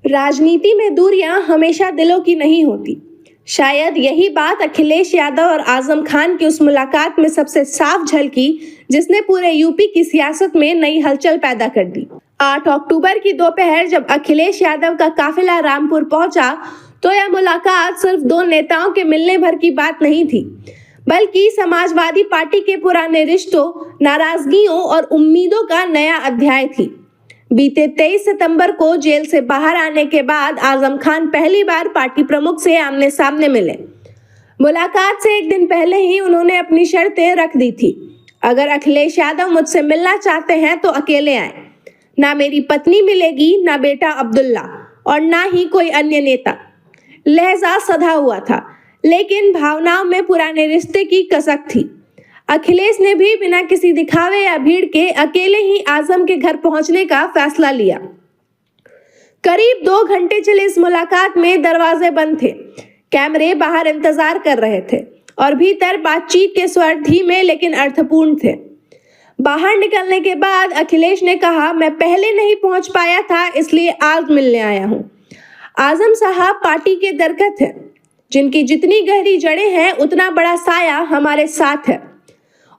राजनीति में दूरियां हमेशा दिलों की नहीं होती। शायद यही बात अखिलेश यादव और आजम खान की उस मुलाकात में सबसे साफ झलकी, जिसने पूरे यूपी की सियासत में नई हलचल पैदा कर दी। 8 अक्टूबर की दोपहर जब अखिलेश यादव का काफिला रामपुर पहुंचा, तो यह मुलाकात सिर्फ दो नेताओं के मिलने भर की बात नहीं थी, बल्कि समाजवादी पार्टी के पुराने रिश्तों, नाराजगियों और उम्मीदों का नया अध्याय थी। बीते 23 सितंबर को जेल से बाहर आने के बाद आजम खान पहली बार पार्टी प्रमुख से आमने सामने मिले। मुलाकात से एक दिन पहले ही उन्होंने अपनी शर्तें रख दी थी। अगर अखिलेश यादव मुझसे मिलना चाहते हैं तो अकेले आए, ना मेरी पत्नी मिलेगी, ना बेटा अब्दुल्ला और ना ही कोई अन्य नेता। लहजा सधा हुआ था, लेकिन भावनाओं में पुराने रिश्ते की कसक थी। अखिलेश ने भी बिना किसी दिखावे या भीड़ के अकेले ही आजम के घर पहुंचने का फैसला लिया। करीब 2 घंटे चले इस मुलाकात में दरवाजे बंद थे, कैमरे बाहर इंतजार कर रहे थे और भीतर बातचीत के स्वर धीमे लेकिन अर्थपूर्ण थे। बाहर निकलने के बाद अखिलेश ने कहा, मैं पहले नहीं पहुंच पाया था, इसलिए आज मिलने आया हूं। आजम साहब पार्टी के दरख्त हैं, जिनकी जितनी गहरी जड़ें हैं उतना बड़ा साया हमारे साथ है।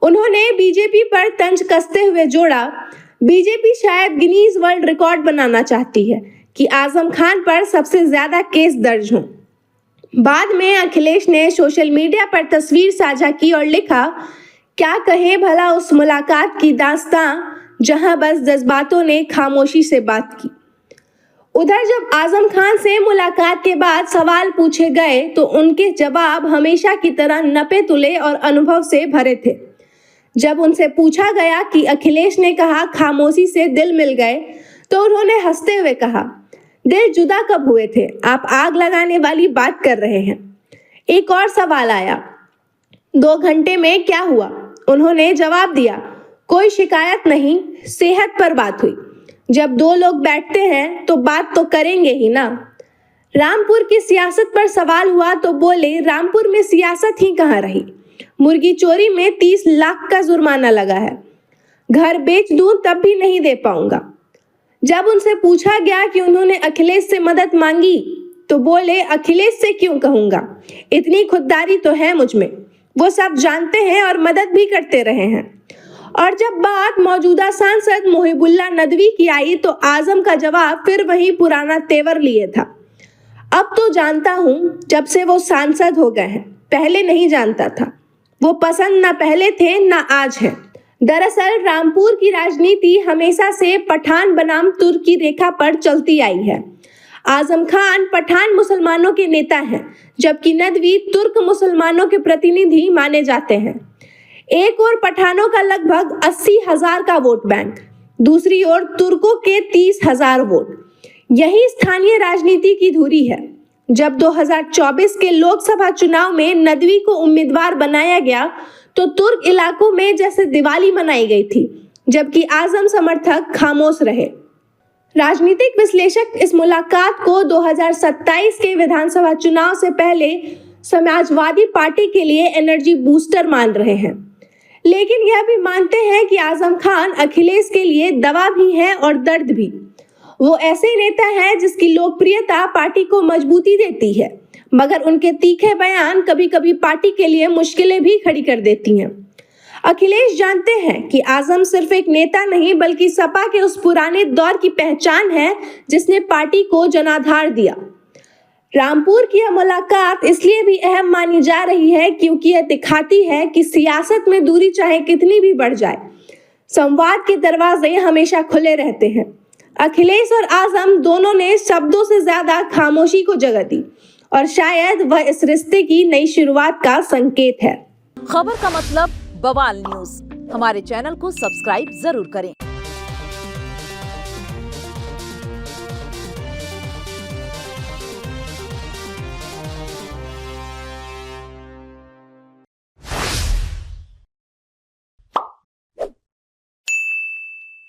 उन्होंने बीजेपी पर तंज कसते हुए जोड़ा, बीजेपी शायद गिनीज वर्ल्ड रिकॉर्ड बनाना चाहती है कि आजम खान पर सबसे ज्यादा केस दर्ज हों। बाद में अखिलेश ने सोशल मीडिया पर तस्वीर साझा की और लिखा, क्या कहे भला उस मुलाकात की दास्तां जहां बस जज्बातों ने खामोशी से बात की। उधर जब आजम खान से मुलाकात के बाद सवाल पूछे गए तो उनके जवाब हमेशा की तरह नपे तुले और अनुभव से भरे थे। जब उनसे पूछा गया कि अखिलेश ने कहा खामोशी से दिल मिल गए, तो उन्होंने हंसते हुए कहा, दिल जुदा कब हुए थे, आप आग लगाने वाली बात कर रहे हैं। एक और सवाल आया, 2 घंटे में क्या हुआ? उन्होंने जवाब दिया, कोई शिकायत नहीं, सेहत पर बात हुई। जब 2 लोग बैठते हैं तो बात तो करेंगे ही ना। रामपुर की सियासत पर सवाल हुआ तो बोले, रामपुर में सियासत ही कहाँ रही, मुर्गी चोरी में 30 लाख का जुर्माना लगा है, घर बेच दूं तब भी नहीं दे पाऊंगा। जब उनसे पूछा गया कि उन्होंने अखिलेश से मदद मांगी तो बोले, अखिलेश से क्यों कहूंगा, इतनी खुददारी तो है मुझ में, वो सब जानते हैं और मदद भी करते रहे हैं। और जब बात मौजूदा सांसद मोहिबुल्लाह नदवी की आई तो आजम का जवाब फिर वही पुराना तेवर लिए था, अब तो जानता हूं, जब से वो सांसद हो गए हैं, पहले नहीं जानता था। वो पसंद ना पहले थे ना आज है। दरअसल रामपुर की राजनीति हमेशा से पठान बनाम तुर्क की रेखा पर चलती आई है। आजम खान पठान मुसलमानों के नेता हैं, जबकि नदवी तुर्क मुसलमानों के प्रतिनिधि माने जाते हैं। एक ओर पठानों का लगभग 80,000 का वोट बैंक, दूसरी ओर तुर्कों के 30,000 वोट। यही स्थानीय राजनीति की धुरी है। जब 2024 के लोकसभा चुनाव में नदवी को उम्मीदवार बनाया गया तो तुर्क इलाकों में जैसे दिवाली मनाई गई थी, जबकि आजम समर्थक खामोश रहे। राजनीतिक विश्लेषक इस मुलाकात को 2027 के विधानसभा चुनाव से पहले समाजवादी पार्टी के लिए एनर्जी बूस्टर मान रहे हैं, लेकिन यह भी मानते हैं कि आजम खान अखिलेश के लिए दवा भी है और दर्द भी। वो ऐसे नेता हैं जिसकी लोकप्रियता पार्टी को मजबूती देती है, मगर उनके तीखे बयान कभी कभी पार्टी के लिए मुश्किलें भी खड़ी कर देती हैं। अखिलेश जानते हैं कि आजम सिर्फ एक नेता नहीं, बल्कि सपा के उस पुराने दौर की पहचान है जिसने पार्टी को जनाधार दिया। रामपुर की यह मुलाकात इसलिए भी अहम मानी जा रही है क्योंकि यह दिखाती है कि सियासत में दूरी चाहे कितनी भी बढ़ जाए, संवाद के दरवाजे हमेशा खुले रहते हैं। अखिलेश और आजम दोनों ने शब्दों से ज्यादा खामोशी को जगह दी और शायद वह इस रिश्ते की नई शुरुआत का संकेत है। खबर का मतलब बवाल न्यूज, हमारे चैनल को सब्सक्राइब जरूर करें